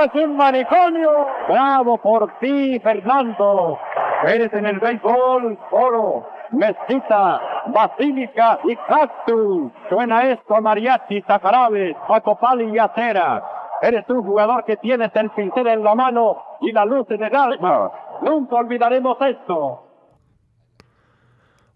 es un manicomio. Bravo por ti, Fernando. Eres en el béisbol oro, mezquita, basílica y cactus. Suena esto a mariachis, a jarabes, a copal y acera. Eres un jugador que tienes el pincel en la mano y la luz en el alma. Nunca olvidaremos esto.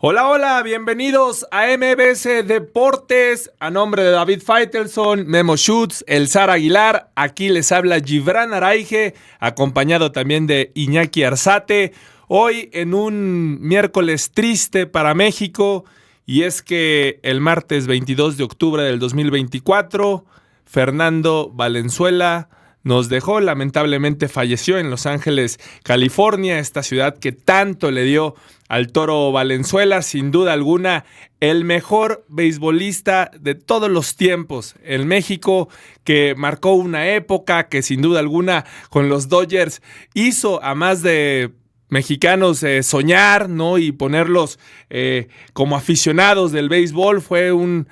Hola, hola, bienvenidos a MBS Deportes. A nombre de David Faitelson, Memo Schutz, El Zar Aguilar, aquí les habla Gibran Araige, acompañado también de Iñaki Arzate. Hoy en un miércoles triste para México, y es que el martes 22 de octubre del 2024, Fernando Valenzuela nos dejó, lamentablemente falleció en Los Ángeles, California, esta ciudad que tanto le dio al Toro Valenzuela, sin duda alguna, el mejor beisbolista de todos los tiempos. El México que marcó una época, que sin duda alguna con los Dodgers hizo a más de mexicanos soñar, ¿no? Y ponerlos como aficionados del béisbol. Fue un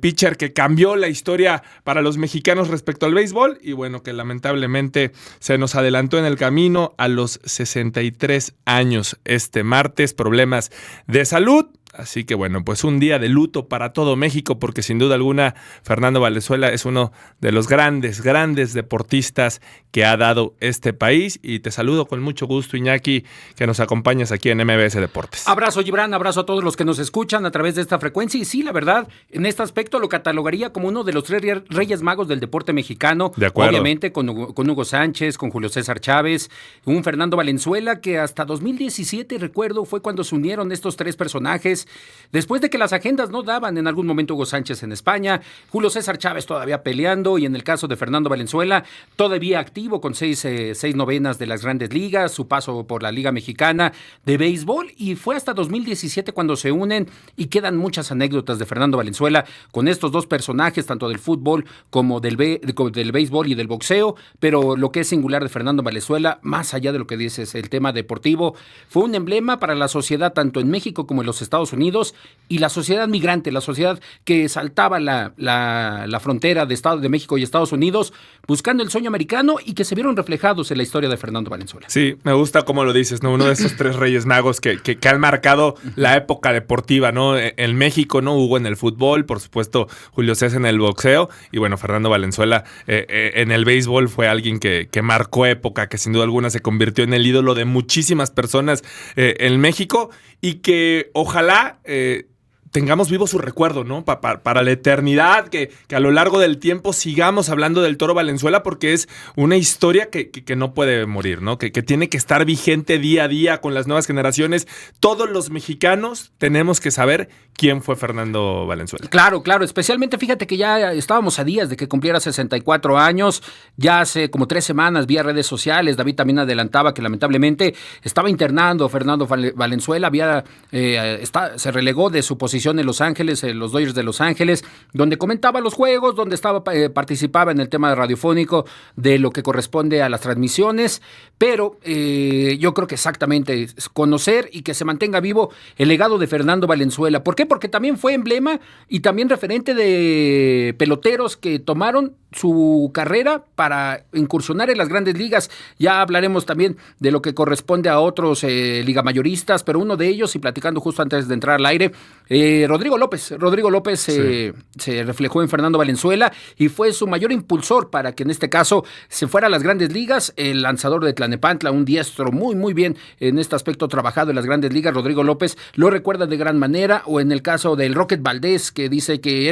pitcher que cambió la historia para los mexicanos respecto al béisbol, y bueno, que lamentablemente se nos adelantó en el camino a los 63 años este martes, problemas de salud. Así que bueno, pues un día de luto para todo México, porque sin duda alguna Fernando Valenzuela es uno de los grandes deportistas que ha dado este país. Y te saludo con mucho gusto, Iñaki, que nos acompañas aquí en MBS Deportes. Abrazo, Gibran, abrazo a todos los que nos escuchan a través de esta frecuencia. Y sí, la verdad, en este aspecto lo catalogaría como uno de los tres reyes magos del deporte mexicano. De acuerdo. Obviamente con Hugo Sánchez, con Julio César Chávez, un Fernando Valenzuela que hasta 2017, recuerdo, fue cuando se unieron estos tres personajes. Después de que las agendas no daban, en algún momento Hugo Sánchez en España, Julio César Chávez todavía peleando, y en el caso de Fernando Valenzuela, todavía activo con seis novenas de las grandes ligas, su paso por la Liga Mexicana de Béisbol, y fue hasta 2017 cuando se unen, y quedan muchas anécdotas de Fernando Valenzuela con estos dos personajes, tanto del fútbol como del béisbol y del boxeo. Pero lo que es singular de Fernando Valenzuela, más allá de lo que dices, el tema deportivo, fue un emblema para la sociedad tanto en México como en los Estados Unidos, y la sociedad migrante, la sociedad que saltaba la frontera de México y Estados Unidos buscando el sueño americano, y que se vieron reflejados en la historia de Fernando Valenzuela. Sí, me gusta cómo lo dices, ¿no? Uno de esos tres reyes magos que han marcado la época deportiva, ¿no? En México, ¿no? Hugo en el fútbol, por supuesto, Julio César en el boxeo, y bueno, Fernando Valenzuela en el béisbol fue alguien que marcó época, que sin duda alguna se convirtió en el ídolo de muchísimas personas en México, y que ojalá tengamos vivo su recuerdo, ¿no? Para la eternidad, que a lo largo del tiempo sigamos hablando del Toro Valenzuela, porque es una historia que no puede morir, ¿no? Que tiene que estar vigente día a día con las nuevas generaciones. Todos los mexicanos tenemos que saber quién fue Fernando Valenzuela. Claro, especialmente fíjate que ya estábamos a días de que cumpliera 64 años, ya hace como 3 semanas vía redes sociales, David también adelantaba que lamentablemente estaba internando Fernando Valenzuela, se relegó de su posición en Los Ángeles, en los Dodgers de Los Ángeles, donde comentaba los juegos, donde participaba en el tema radiofónico de lo que corresponde a las transmisiones, pero yo creo que exactamente conocer y que se mantenga vivo el legado de Fernando Valenzuela. ¿Por qué? Porque también fue emblema y también referente de peloteros que tomaron su carrera para incursionar en las grandes ligas. Ya hablaremos también de lo que corresponde a otros ligamayoristas, pero uno de ellos, y platicando justo antes de entrar al aire, Rodrigo López Sí. se reflejó en Fernando Valenzuela y fue su mayor impulsor para que en este caso se fuera a las grandes ligas. El lanzador de Tlalnepantla, un diestro muy bien en este aspecto trabajado en las grandes ligas, Rodrigo López lo recuerda de gran manera. O en el caso del Rocket Valdés, que dice que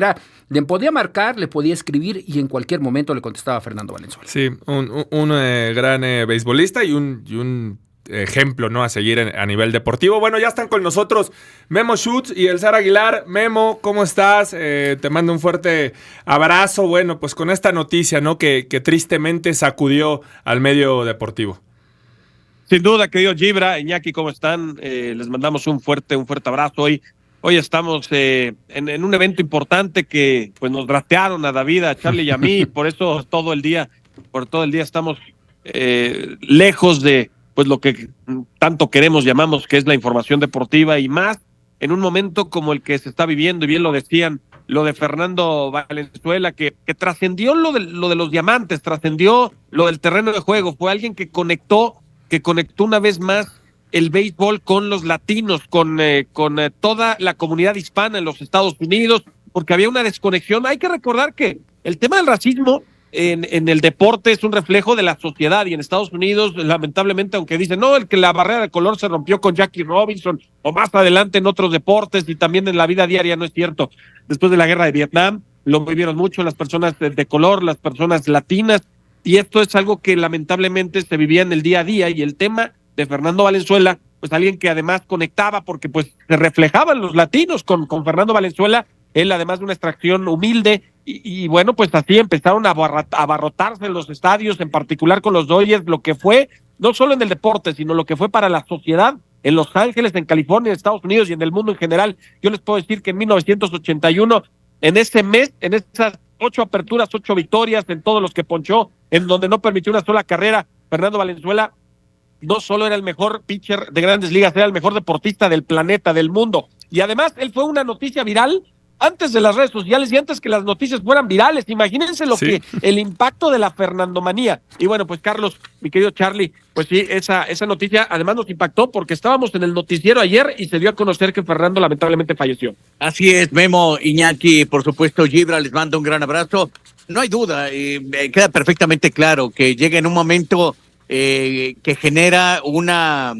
le podía marcar, le podía escribir y en cualquier momento le contestaba a Fernando Valenzuela. Sí, un gran beisbolista y un ejemplo, ¿no?, a seguir a nivel deportivo. Bueno, ya están con nosotros Memo Schutz y El Zar Aguilar. Memo, ¿cómo estás? Te mando un fuerte abrazo. Bueno, pues con esta noticia, ¿no?, que tristemente sacudió al medio deportivo. Sin duda, querido Gibra, Iñaki, ¿cómo están? Les mandamos un fuerte abrazo. Hoy estamos en un evento importante que pues nos draftearon a David, a Charlie y a mí, y por eso todo el día estamos lejos de pues lo que tanto llamamos que es la información deportiva, y más en un momento como el que se está viviendo, y bien lo decían lo de Fernando Valenzuela, que trascendió lo de los diamantes, trascendió lo del terreno de juego. Fue alguien que conectó una vez más el béisbol con los latinos, con toda la comunidad hispana en los Estados Unidos, porque había una desconexión. Hay que recordar que el tema del racismo en el deporte es un reflejo de la sociedad, y en Estados Unidos, lamentablemente, aunque dicen, no, la barrera de color se rompió con Jackie Robinson, o más adelante en otros deportes, y también en la vida diaria, no es cierto. Después de la guerra de Vietnam, lo vivieron mucho las personas de color, las personas latinas, y esto es algo que lamentablemente se vivía en el día a día, y el tema de Fernando Valenzuela, pues alguien que además conectaba, porque pues se reflejaban los latinos con Fernando Valenzuela, él además de una extracción humilde, y bueno, pues así empezaron a abarrotarse en los estadios, en particular con los Dodgers, lo que fue, no solo en el deporte, sino lo que fue para la sociedad en Los Ángeles, en California, en Estados Unidos y en el mundo en general. Yo les puedo decir que en 1981, en ese mes, en esas 8 aperturas, 8 victorias, en todos los que ponchó, en donde no permitió una sola carrera, Fernando Valenzuela no solo era el mejor pitcher de Grandes Ligas, era el mejor deportista del planeta, del mundo. Y además, él fue una noticia viral antes de las redes sociales y antes que las noticias fueran virales. Imagínense el impacto de la fernandomanía. Y bueno, pues Carlos, mi querido Charlie, pues sí, esa noticia además nos impactó porque estábamos en el noticiero ayer y se dio a conocer que Fernando lamentablemente falleció. Así es, Memo, Iñaki, por supuesto, Gibra, les mando un gran abrazo. No hay duda, queda perfectamente claro que llega en un momento que genera una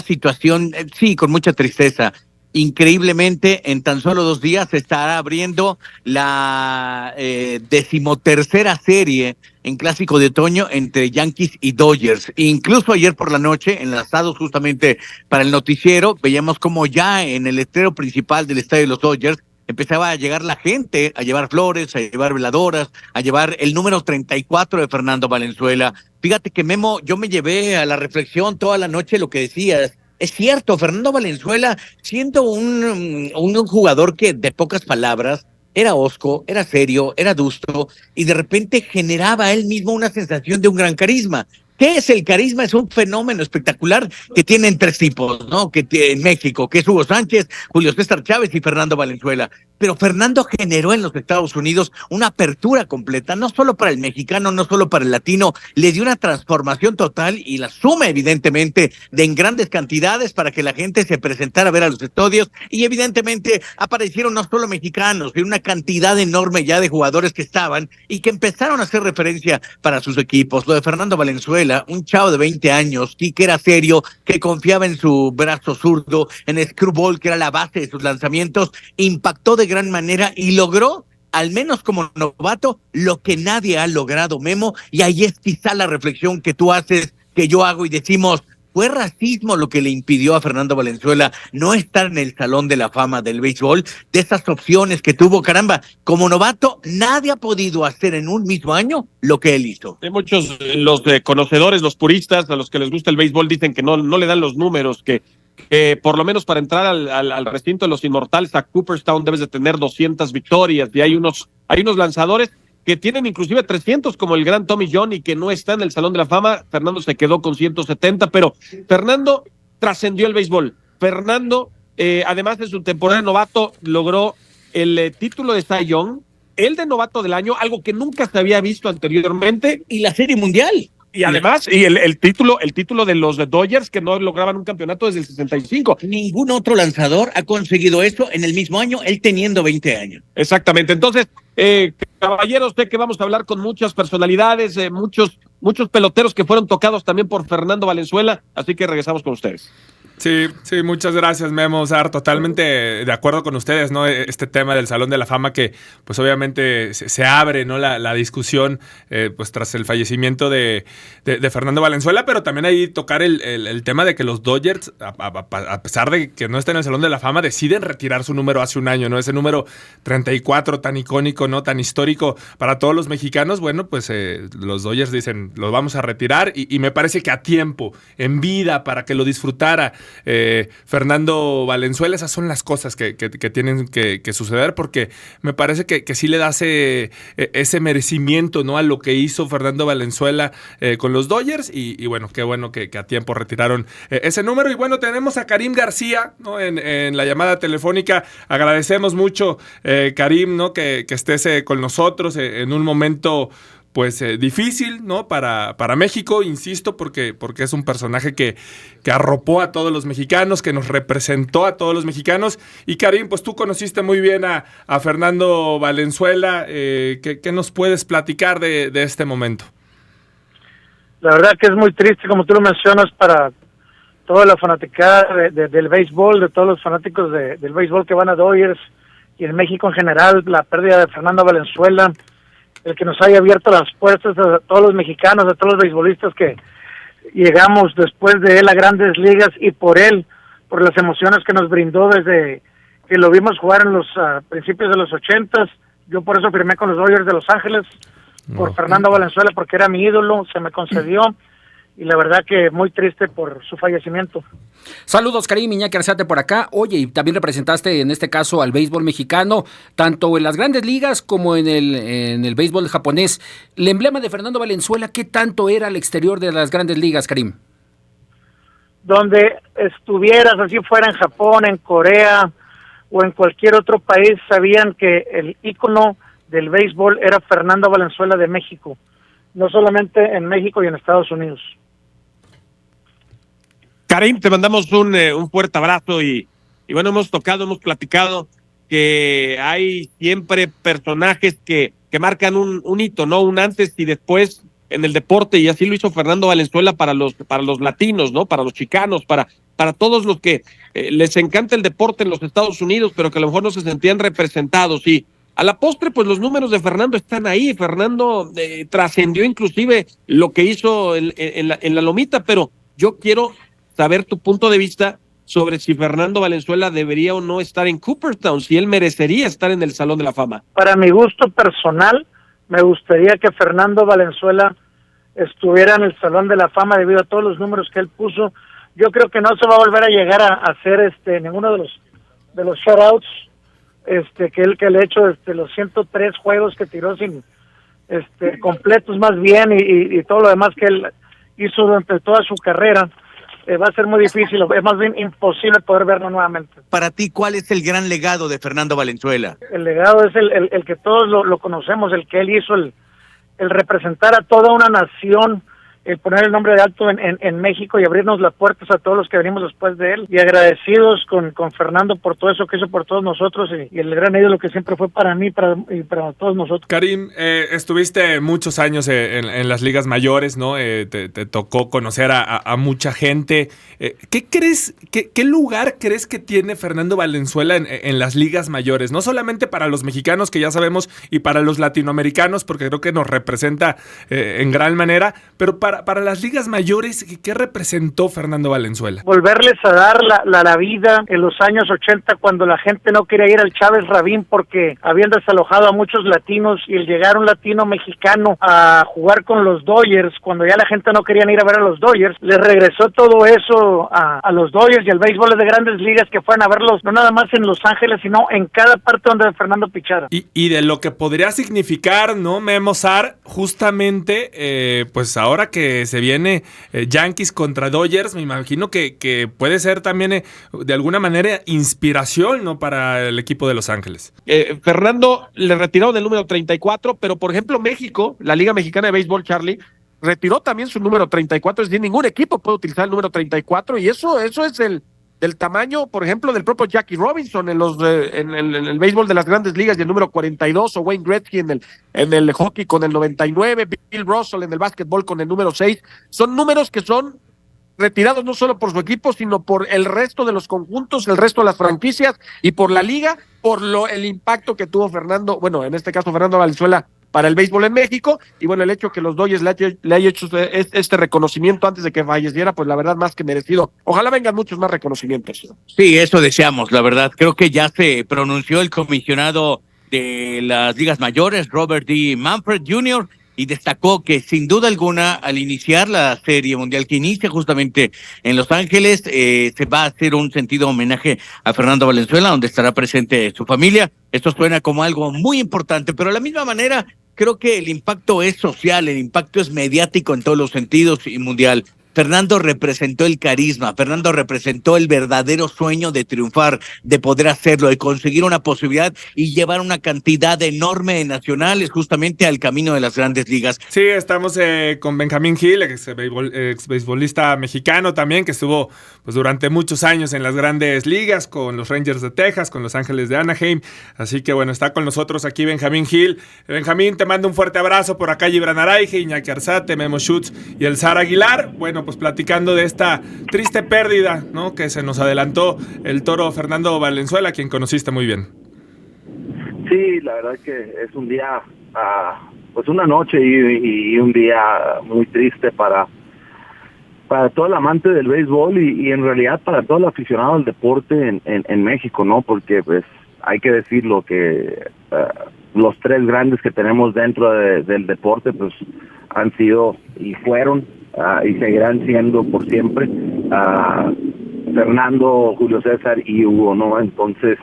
situación, sí, con mucha tristeza. Increíblemente, en tan solo 2 días se estará abriendo la 13ª serie en Clásico de Otoño entre Yankees y Dodgers. Incluso ayer por la noche, enlazados justamente para el noticiero, veíamos como ya en el letrero principal del estadio de los Dodgers empezaba a llegar la gente, a llevar flores, a llevar veladoras, a llevar el número 34 de Fernando Valenzuela. Fíjate que, Memo, yo me llevé a la reflexión toda la noche lo que decías. Es cierto, Fernando Valenzuela, siendo un jugador que de pocas palabras, era hosco, era serio, era adusto, y de repente generaba él mismo una sensación de un gran carisma. ¿Qué es el carisma? Es un fenómeno espectacular que tienen 3 tipos, ¿no? Que en México, que es Hugo Sánchez, Julio César Chávez y Fernando Valenzuela. Pero Fernando generó en los Estados Unidos una apertura completa, no solo para el mexicano, no solo para el latino, le dio una transformación total y la suma, evidentemente, de en grandes cantidades para que la gente se presentara a ver a los estadios, y evidentemente aparecieron no solo mexicanos, sino una cantidad enorme ya de jugadores que estaban y que empezaron a hacer referencia para sus equipos. Lo de Fernando Valenzuela, un chavo de 20 años, sí, que era serio, que confiaba en su brazo zurdo, en el screwball, que era la base de sus lanzamientos, impactó de gran manera y logró, al menos como novato, lo que nadie ha logrado, Memo, y ahí es quizá la reflexión que tú haces, que yo hago, y decimos, ¿fue racismo lo que le impidió a Fernando Valenzuela no estar en el Salón de la Fama del béisbol? De esas opciones que tuvo, caramba, como novato, nadie ha podido hacer en un mismo año lo que él hizo. Hay muchos, los conocedores, los puristas, a los que les gusta el béisbol, dicen que no le dan los números, que por lo menos para entrar al recinto de los inmortales a Cooperstown debes de tener 200 victorias, y hay unos lanzadores que tienen inclusive 300, como el gran Tommy John, y que no está en el Salón de la Fama. Fernando se quedó con 170, pero Fernando trascendió el béisbol. Fernando, además de su temporada de novato, logró el título de Cy Young, el de novato del año, algo que nunca se había visto anteriormente, Y la Serie Mundial. y además, y el título de los Dodgers, que no lograban un campeonato desde el 65. Ningún otro lanzador ha conseguido eso en el mismo año, él teniendo 20 años. Exactamente. Entonces, caballeros, sé que vamos a hablar con muchas personalidades, muchos peloteros que fueron tocados también por Fernando Valenzuela, así que regresamos con ustedes. Sí, muchas gracias, Memo. Sar, totalmente de acuerdo con ustedes, ¿no? Este tema del Salón de la Fama que, pues obviamente se abre, ¿no? La discusión, pues tras el fallecimiento de Fernando Valenzuela, pero también ahí tocar el tema de que los Dodgers, a pesar de que no estén en el Salón de la Fama, deciden retirar su número hace un año, ¿no? Ese número 34 tan icónico, ¿no? Tan histórico para todos los mexicanos. Bueno, pues los Dodgers dicen, lo vamos a retirar, y me parece que a tiempo, en vida, para que lo disfrutara Fernando Valenzuela. Esas son las cosas que tienen que suceder, porque me parece que sí le da ese merecimiento, ¿no?, a lo que hizo Fernando Valenzuela con los Dodgers, y bueno que a tiempo retiraron ese número. Y bueno, tenemos a Karim García, ¿no?, en la llamada telefónica. Agradecemos mucho, Karim, ¿no?, que estés con nosotros en un momento pues difícil, ¿no?, para México, insisto, porque es un personaje que arropó a todos los mexicanos, que nos representó a todos los mexicanos. Y Karim, pues tú conociste muy bien a Fernando Valenzuela. ¿Qué nos puedes platicar de este momento? La verdad que es muy triste, como tú lo mencionas, para toda la fanaticada del béisbol, de todos los fanáticos del béisbol que van a Dodgers y en México en general, la pérdida de Fernando Valenzuela, el que nos haya abierto las puertas a todos los mexicanos, a todos los beisbolistas que llegamos después de él a Grandes Ligas, y por él, por las emociones que nos brindó desde que lo vimos jugar en los principios de los 80s. Yo por eso firmé con los Dodgers de Los Ángeles, por Fernando Valenzuela, porque era mi ídolo, se me concedió, y la verdad que muy triste por su fallecimiento. Saludos, Karim. Iñaki Arceate por acá. Oye, y también representaste en este caso al béisbol mexicano, tanto en las Grandes Ligas como en el béisbol japonés. El emblema de Fernando Valenzuela, ¿qué tanto era al exterior de las Grandes Ligas, Karim? Donde estuvieras, así fuera en Japón, en Corea o en cualquier otro país, sabían que el ícono del béisbol era Fernando Valenzuela de México, no solamente en México y en Estados Unidos. Karim, te mandamos un fuerte abrazo y bueno, hemos platicado que hay siempre personajes que marcan un hito, ¿no? Un antes y después en el deporte, y así lo hizo Fernando Valenzuela para los latinos, ¿no? Para los chicanos, para todos los que les encanta el deporte en los Estados Unidos, pero que a lo mejor no se sentían representados. Y a la postre, pues los números de Fernando están ahí. Fernando trascendió inclusive lo que hizo en la lomita, pero yo quiero saber tu punto de vista sobre si Fernando Valenzuela debería o no estar en Cooperstown, si él merecería estar en el Salón de la Fama. Para mi gusto personal, me gustaría que Fernando Valenzuela estuviera en el Salón de la Fama debido a todos los números que él puso. Yo creo que no se va a volver a llegar a hacer ninguno de los shutouts que él ha hecho, los 103 juegos que tiró sin completos más bien, y todo lo demás que él hizo durante toda su carrera. Va a ser muy difícil, es más bien imposible poder verlo nuevamente. Para ti, ¿cuál es el gran legado de Fernando Valenzuela? El legado es el que todos lo conocemos, el que él hizo, el representar a toda una nación, el poner el nombre de alto en México y abrirnos las puertas a todos los que venimos después de él, y agradecidos con Fernando por todo eso que hizo por todos nosotros, y el gran ídolo que siempre fue para mí y para todos nosotros. Karim, estuviste muchos años en las ligas mayores, ¿no? Te tocó conocer a mucha gente. ¿Qué crees, qué lugar crees que tiene Fernando Valenzuela en las ligas mayores? No solamente para los mexicanos, que ya sabemos, y para los latinoamericanos, porque creo que nos representa en gran manera, pero para las ligas mayores, ¿qué representó Fernando Valenzuela? Volverles a dar la vida en los años 80, cuando la gente no quería ir al Chávez Rabín porque habían desalojado a muchos latinos, y el llegar un latino mexicano a jugar con los Dodgers, cuando ya la gente no quería ir a ver a los Dodgers, les regresó todo eso a los Dodgers y al béisbol de Grandes Ligas, que fueran a verlos no nada más en Los Ángeles, sino en cada parte donde Fernando pichara. Y de lo que podría significar, ¿no, Memo Sar? Justamente, pues ahora que se viene Yankees contra Dodgers, me imagino que puede ser también de alguna manera inspiración, ¿no?, para el equipo de Los Ángeles. Fernando le retiraron el número 34, pero por ejemplo México, la Liga Mexicana de Béisbol, Charlie, retiró también su número 34, es decir, ningún equipo puede utilizar el número 34, y eso es del tamaño, por ejemplo, del propio Jackie Robinson en el béisbol de las Grandes Ligas, y el número 42, o Wayne Gretzky en el hockey con el 99, Bill Russell en el básquetbol con el número 6. Son números que son retirados no solo por su equipo, sino por el resto de los conjuntos, el resto de las franquicias, y por la liga, por el impacto que tuvo Fernando Valenzuela para el béisbol en México, y bueno, el hecho que los Dodgers le haya hecho este reconocimiento antes de que falleciera, pues la verdad más que merecido. Ojalá vengan muchos más reconocimientos. Sí, eso deseamos, la verdad. Creo que ya se pronunció el comisionado de las ligas mayores, Robert D. Manfred Jr., y destacó que sin duda alguna al iniciar la Serie Mundial que inicia justamente en Los Ángeles, se va a hacer un sentido homenaje a Fernando Valenzuela, donde estará presente su familia. Esto suena como algo muy importante, pero de la misma manera creo que el impacto es social, el impacto es mediático en todos los sentidos y mundial. Fernando representó el carisma, Fernando representó el verdadero sueño de triunfar, de poder hacerlo, de conseguir una posibilidad y llevar una cantidad enorme de nacionales justamente al camino de las grandes ligas. Sí, estamos con Benjamín Gil, ex beisbolista mexicano también, que estuvo pues durante muchos años en las grandes ligas con los Rangers de Texas, con los Ángeles de Anaheim. Así que bueno, está con nosotros aquí Benjamín Gil. Benjamín, te mando un fuerte abrazo por acá, Gibran Araige, Iñaki Arzate, Memo Schutz y el Zar Aguilar. Bueno, pues platicando de esta triste pérdida, ¿no?, que se nos adelantó el toro Fernando Valenzuela, quien conociste muy bien. Sí, la verdad que es un día, pues una noche y un día muy triste para todo el amante del béisbol y en realidad para todo el aficionado al deporte en México, ¿no? Porque pues hay que decirlo que los tres grandes que tenemos dentro del deporte pues han sido y fueron y seguirán siendo por siempre Fernando, Julio César y Hugo, ¿no? Entonces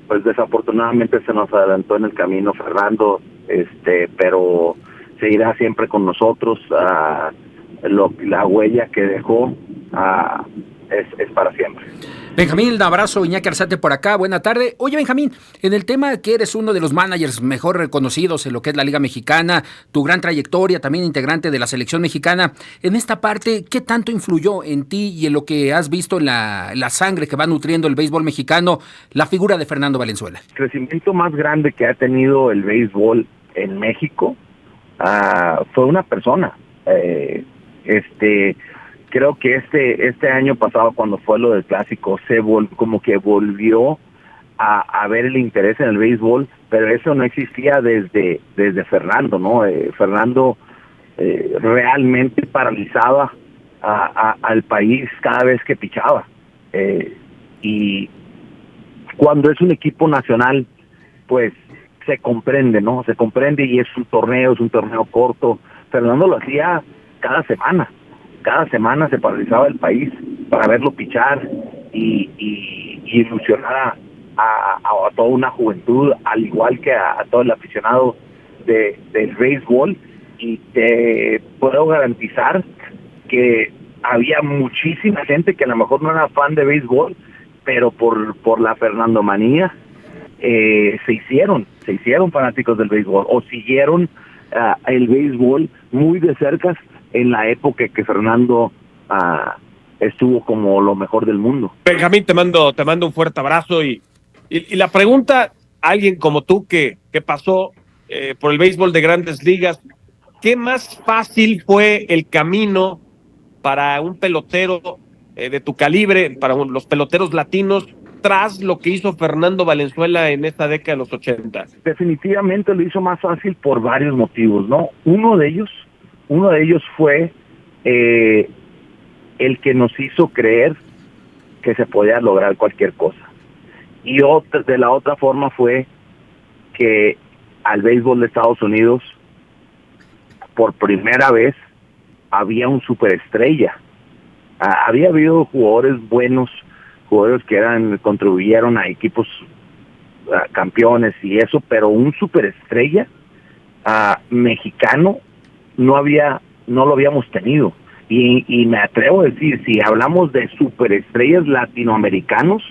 pues desafortunadamente se nos adelantó en el camino Fernando, pero seguirá siempre con nosotros. La huella que dejó es para siempre. Benjamín, un abrazo, Iñaki Arzate por acá, buena tarde. Oye, Benjamín, en el tema que eres uno de los managers mejor reconocidos en lo que es la Liga Mexicana, tu gran trayectoria, también integrante de la selección mexicana, en esta parte, ¿qué tanto influyó en ti y en lo que has visto en la sangre que va nutriendo el béisbol mexicano, la figura de Fernando Valenzuela? El crecimiento más grande que ha tenido el béisbol en México fue una persona. Creo que este año pasado, cuando fue lo del clásico, como que volvió a ver el interés en el béisbol, pero eso no existía desde Fernando, ¿no? Fernando realmente paralizaba al país cada vez que pichaba. Y cuando es un equipo nacional, pues se comprende, ¿no? Se comprende y es un torneo corto. Fernando lo hacía cada semana se paralizaba el país para verlo pichar y ilusionar a toda una juventud, al igual que a todo el aficionado del béisbol. Y te puedo garantizar que había muchísima gente que a lo mejor no era fan de béisbol, pero por la Fernandomanía se hicieron fanáticos del béisbol o siguieron el béisbol muy de cerca en la época que Fernando estuvo como lo mejor del mundo. Benjamín, te mando un fuerte abrazo y la pregunta, alguien como tú que pasó por el béisbol de Grandes Ligas, ¿qué más fácil fue el camino para un pelotero de tu calibre, para los peloteros latinos, tras lo que hizo Fernando Valenzuela en esta década de los 80? Definitivamente lo hizo más fácil por varios motivos, ¿no? Uno de ellos fue el que nos hizo creer que se podía lograr cualquier cosa. Y de la otra forma fue que al béisbol de Estados Unidos, por primera vez, había un superestrella. Había habido jugadores buenos, jugadores que contribuyeron a equipos campeones y eso, pero un superestrella mexicano no lo habíamos tenido. Y me atrevo a decir, si hablamos de superestrellas latinoamericanos,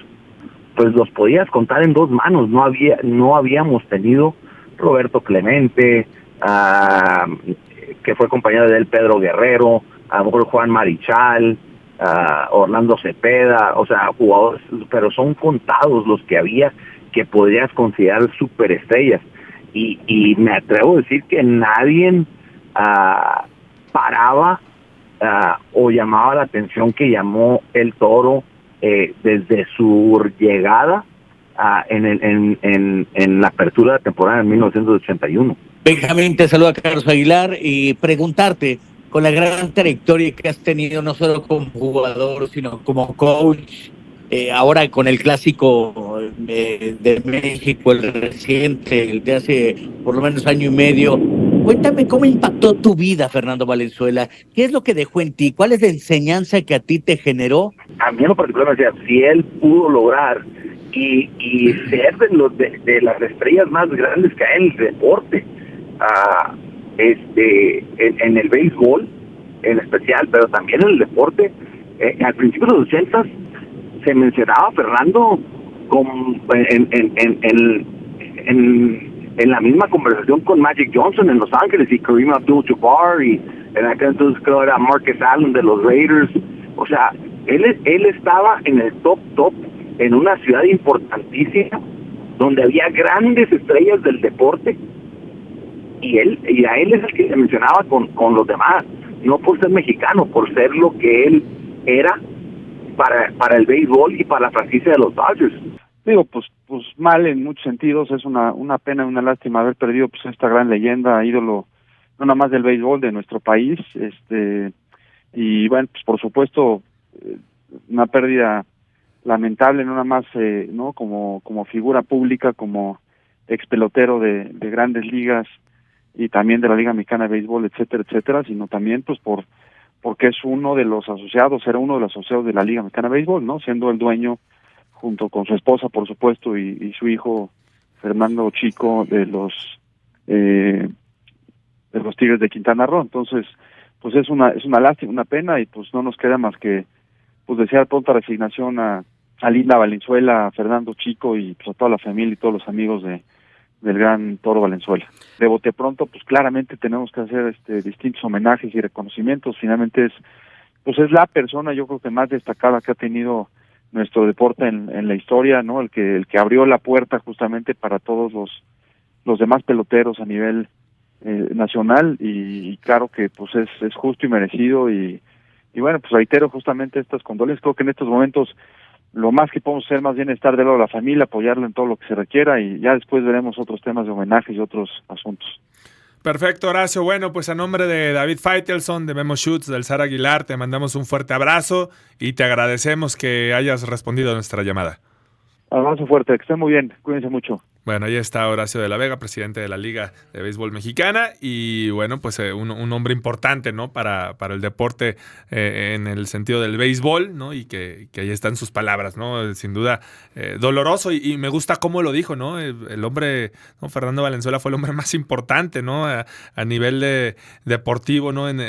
pues los podías contar en dos manos. No habíamos tenido Roberto Clemente, que fue compañero de él, Pedro Guerrero, a lo mejor Juan Marichal, Orlando Cepeda, o sea, jugadores, pero son contados los que había que podrías considerar superestrellas. Y me atrevo a decir que nadie paraba o llamaba la atención que llamó el Toro desde su llegada en la apertura de la temporada en 1981. Benjamín, te saluda Carlos Aguilar y preguntarte, con la gran trayectoria que has tenido no solo como jugador, sino como coach, ahora con el clásico de México, el reciente, el de hace por lo menos año y medio, Cuéntame cómo impactó tu vida, Fernando Valenzuela. ¿Qué es lo que dejó en ti? ¿Cuál es la enseñanza que a ti te generó? A mí en lo particular me decía, si él pudo lograr y ser de las estrellas más grandes que hay en el deporte, en el béisbol en especial, pero también en el deporte, al principio de los 80 se mencionaba a Fernando en la misma conversación con Magic Johnson en Los Ángeles y Kareem Abdul-Jabbar, y en aquel entonces creo era Marcus Allen de los Raiders. O sea, él estaba en el top en una ciudad importantísima donde había grandes estrellas del deporte, y a él es el que se mencionaba con los demás, no por ser mexicano, por ser lo que él era para el béisbol y para la franquicia de los Dodgers. Digo, pues mal en muchos sentidos. Es una pena, una lástima haber perdido pues esta gran leyenda, ídolo no nada más del béisbol de nuestro país, y bueno, pues por supuesto una pérdida lamentable, no nada más no como figura pública, como ex pelotero de grandes ligas y también de la Liga Mexicana de Béisbol, etcétera, etcétera, sino también pues porque es uno de los asociados, era uno de los asociados de la Liga Mexicana de Béisbol, ¿no? Siendo el dueño, junto con su esposa, por supuesto, y su hijo Fernando Chico, de los Tigres de Quintana Roo. Entonces, pues es una lástima, una pena, y pues no nos queda más que pues desear pronta resignación a Linda Valenzuela, a Fernando Chico y pues a toda la familia y todos los amigos del gran Toro Valenzuela. De bote pronto, pues claramente tenemos que hacer distintos homenajes y reconocimientos. Finalmente es la persona, yo creo que más destacada que ha tenido nuestro deporte en la historia, ¿no? El que abrió la puerta justamente para todos los demás peloteros a nivel nacional, y claro que pues es justo y merecido, y bueno, pues reitero justamente estas condolencias. Creo que en estos momentos lo más que podemos hacer más bien es estar del lado de la familia, apoyarlo en todo lo que se requiera, y ya después veremos otros temas de homenajes y otros asuntos. Perfecto, Horacio. Bueno, pues a nombre de David Faitelson, de Memo Schutz, del Zar Aguilar, te mandamos un fuerte abrazo y te agradecemos que hayas respondido a nuestra llamada. Abrazo fuerte, que estén muy bien, cuídense mucho. Bueno, ahí está Horacio de la Vega, presidente de la Liga de Béisbol Mexicana, y bueno, pues un hombre importante, ¿no? Para el deporte en el sentido del béisbol, ¿no? Y que ahí están sus palabras, ¿no? Sin duda, doloroso, y me gusta cómo lo dijo, ¿no? El hombre, ¿no? Fernando Valenzuela fue el hombre más importante, ¿no? A nivel deportivo, ¿no? En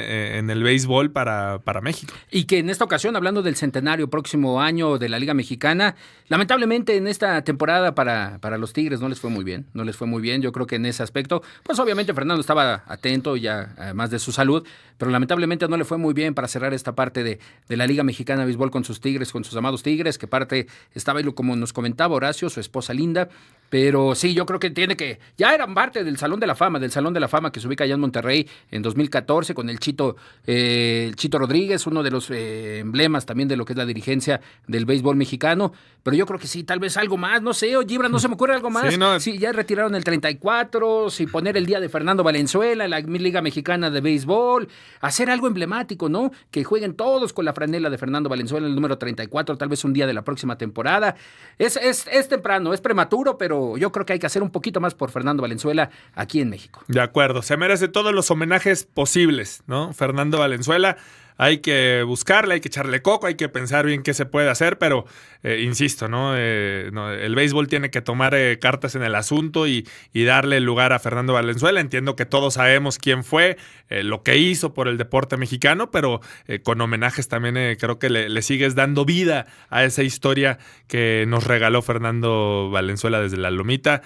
el béisbol para México. Y que en esta ocasión, hablando del centenario próximo año de la Liga Mexicana, lamentablemente en esta temporada para los Tigres no les fue muy bien. Yo creo que en ese aspecto, pues obviamente Fernando estaba atento ya, además de su salud, pero lamentablemente no le fue muy bien para cerrar esta parte de la Liga Mexicana de Béisbol con sus Tigres, con sus amados Tigres, que parte estaba, como nos comentaba Horacio, su esposa Linda. Pero sí, yo creo que ya eran parte del Salón de la Fama que se ubica allá en Monterrey en 2014 con el Chito Rodríguez, uno de los emblemas también de lo que es la dirigencia del béisbol mexicano. Pero yo creo que sí, tal vez algo más, no sé, Gibran, no se me ocurre algo más. Sí, ya retiraron el 34, si poner el día de Fernando Valenzuela, la Liga Mexicana de Béisbol, hacer algo emblemático, ¿no? Que jueguen todos con la franela de Fernando Valenzuela, el número 34, tal vez un día de la próxima temporada. Es temprano, es prematuro, pero yo creo que hay que hacer un poquito más por Fernando Valenzuela aquí en México. De acuerdo, se merece todos los homenajes posibles, ¿no? Fernando Valenzuela, hay que buscarle, hay que echarle coco, hay que pensar bien qué se puede hacer, pero insisto, ¿no? El béisbol tiene que tomar cartas en el asunto y darle lugar a Fernando Valenzuela. Entiendo que todos sabemos quién fue, lo que hizo por el deporte mexicano, pero con homenajes también creo que le sigues dando vida a esa historia que nos regaló Fernando Valenzuela desde la Lomita.